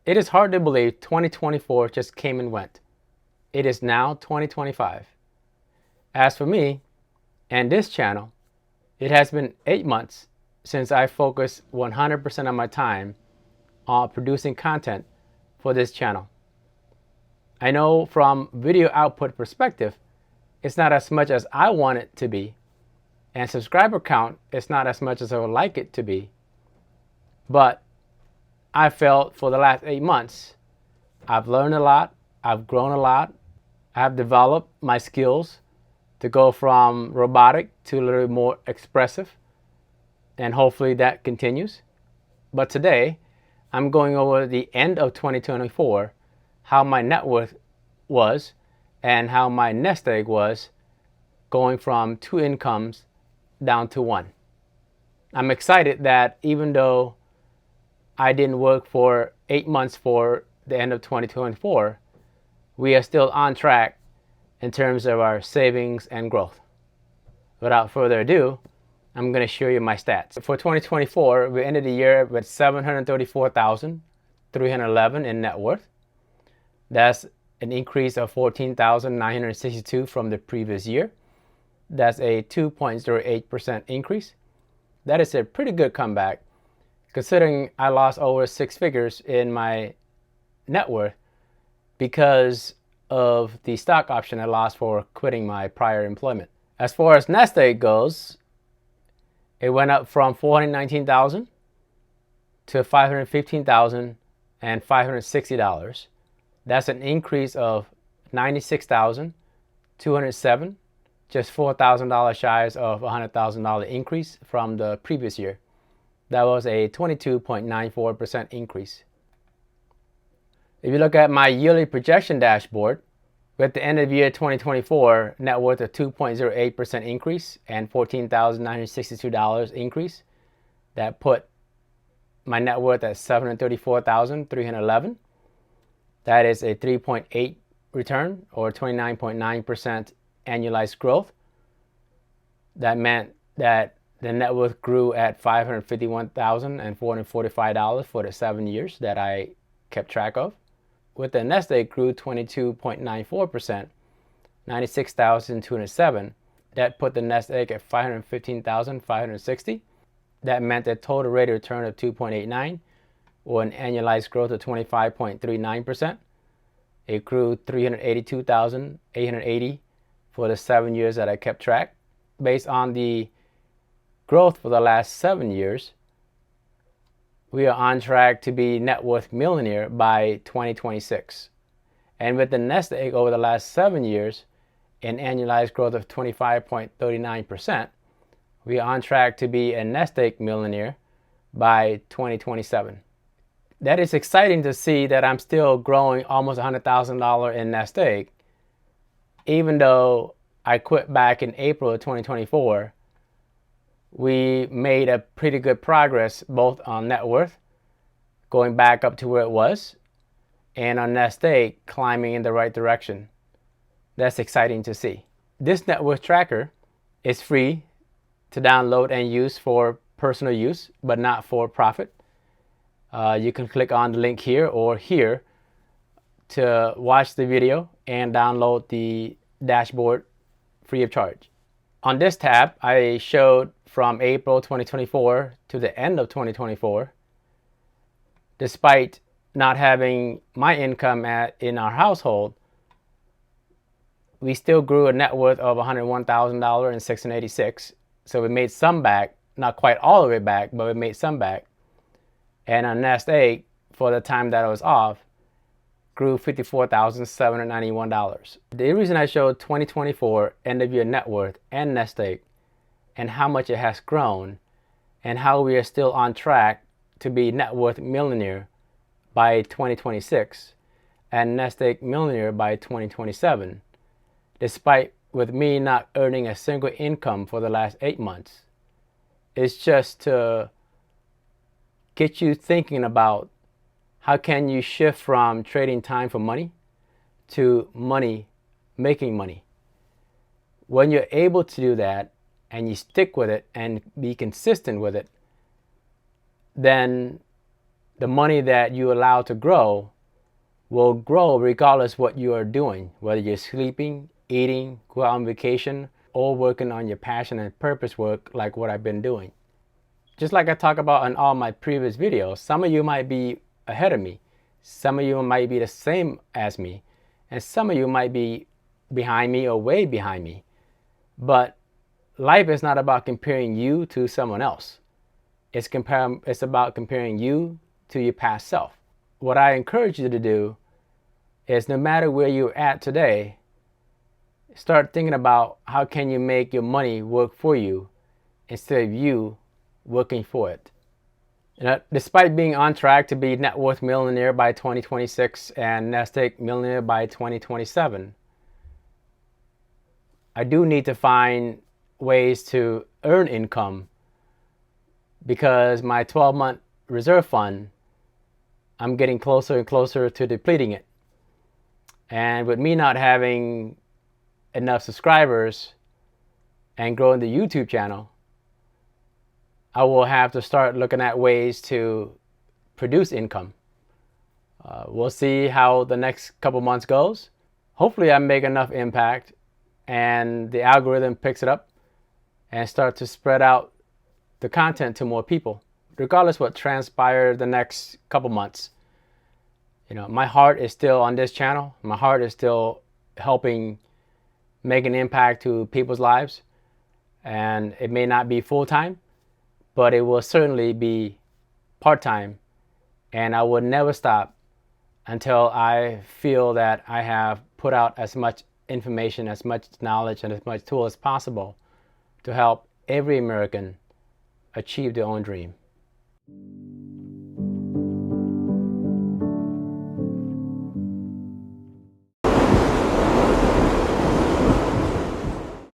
It is hard to believe 2024 just came and went. It is now 2025. As for me and this channel, it has been 8 months since I focused 100% of my time on producing content for this channel. I know from video output perspective, it's not as much as I want it to be, and subscriber count is not as much as I would like it to be. But I felt for the last 8 months, I've learned a lot, I've grown a lot, I've developed my skills to go from robotic to a little bit more expressive, and hopefully that continues. But today, I'm going over the end of 2024, how my net worth was, and how my nest egg was going from 2 incomes down to 1. I'm excited that even though I didn't work for 8 months for the end of 2024, we are still on track in terms of our savings and growth. Without further ado, I'm going to show you my stats. For 2024, we ended the year with $734,311 in net worth. That's an increase of $14,962 from the previous year. That's a 2.08% increase. That is a pretty good comeback, considering I lost over 6 figures in my net worth because of the stock option I lost for quitting my prior employment. As far as nest egg goes, it went up from $419,000 to $515,560. That's an increase of $96,207, just $4,000 shy of $100,000 increase from the previous year. That was a 22.94% increase. If you look at my yearly projection dashboard, with the end of year 2024 net worth of 2.08% increase and $14,962 increase, that put my net worth at $734,311. That is a 3.8 return or 29.9% annualized growth. That meant that the net worth grew at $551,445 for the 7 years that I kept track of. With the nest egg grew 22.94%, $96,207. That put the nest egg at $515,560. That meant a total rate of return of 2.89 or an annualized growth of 25.39%. It grew $382,880 for the 7 years that I kept track. Based on the growth for the last 7 years, we are on track to be net worth millionaire by 2026. And with the nest egg over the last 7 years, an annualized growth of 25.39%, we are on track to be a nest egg millionaire by 2027. That is exciting to see that I'm still growing almost $100,000 in nest egg, even though I quit back in April of 2024. We made a pretty good progress both on net worth, going back up to where it was, and on nest egg climbing in the right direction. That's exciting to see. This net worth tracker is free to download and use for personal use, but not for profit. You can click on the link here or here to watch the video and download the dashboard free of charge. On this tab, I showed from April 2024 to the end of 2024, despite not having my income in our household, we still grew a net worth of $101,000 and $686. So we made some back, not quite all of it back, but we made some back. And our nest egg, for the time that I was off, grew $54,791. The reason I showed 2024 end of year net worth and nest egg and how much it has grown and how we are still on track to be net worth millionaire by 2026 and nest egg millionaire by 2027, despite with me not earning a single income for the last 8 months, is just to get you thinking about how can you shift from trading time for money to money making money. When you're able to do that and you stick with it and be consistent with it, then the money that you allow to grow will grow regardless what you are doing, whether you're sleeping, eating, go out on vacation, or working on your passion and purpose work like what I've been doing. Just like I talk about in all my previous videos, some of you might be ahead of me, some of you might be the same as me, and some of you might be behind me or way behind me. But life is not about comparing you to someone else. It's about comparing you to your past self. What I encourage you to do is, no matter where you're at today, start thinking about how can you make your money work for you instead of you working for it. Despite being on track to be net worth millionaire by 2026 and nest egg millionaire by 2027, I do need to find ways to earn income, because my 12-month reserve fund, I'm getting closer and closer to depleting it. And with me not having enough subscribers and growing the YouTube channel, I will have to start looking at ways to produce income. We'll see how the next couple months goes. Hopefully I make enough impact and the algorithm picks it up and start to spread out the content to more people. Regardless what transpires the next couple months, my heart is still on this channel. My heart is still helping make an impact to people's lives. And it may not be full-time, but it will certainly be part-time. And I will never stop until I feel that I have put out as much information, as much knowledge, and as much tool as possible to help every American achieve their own dream.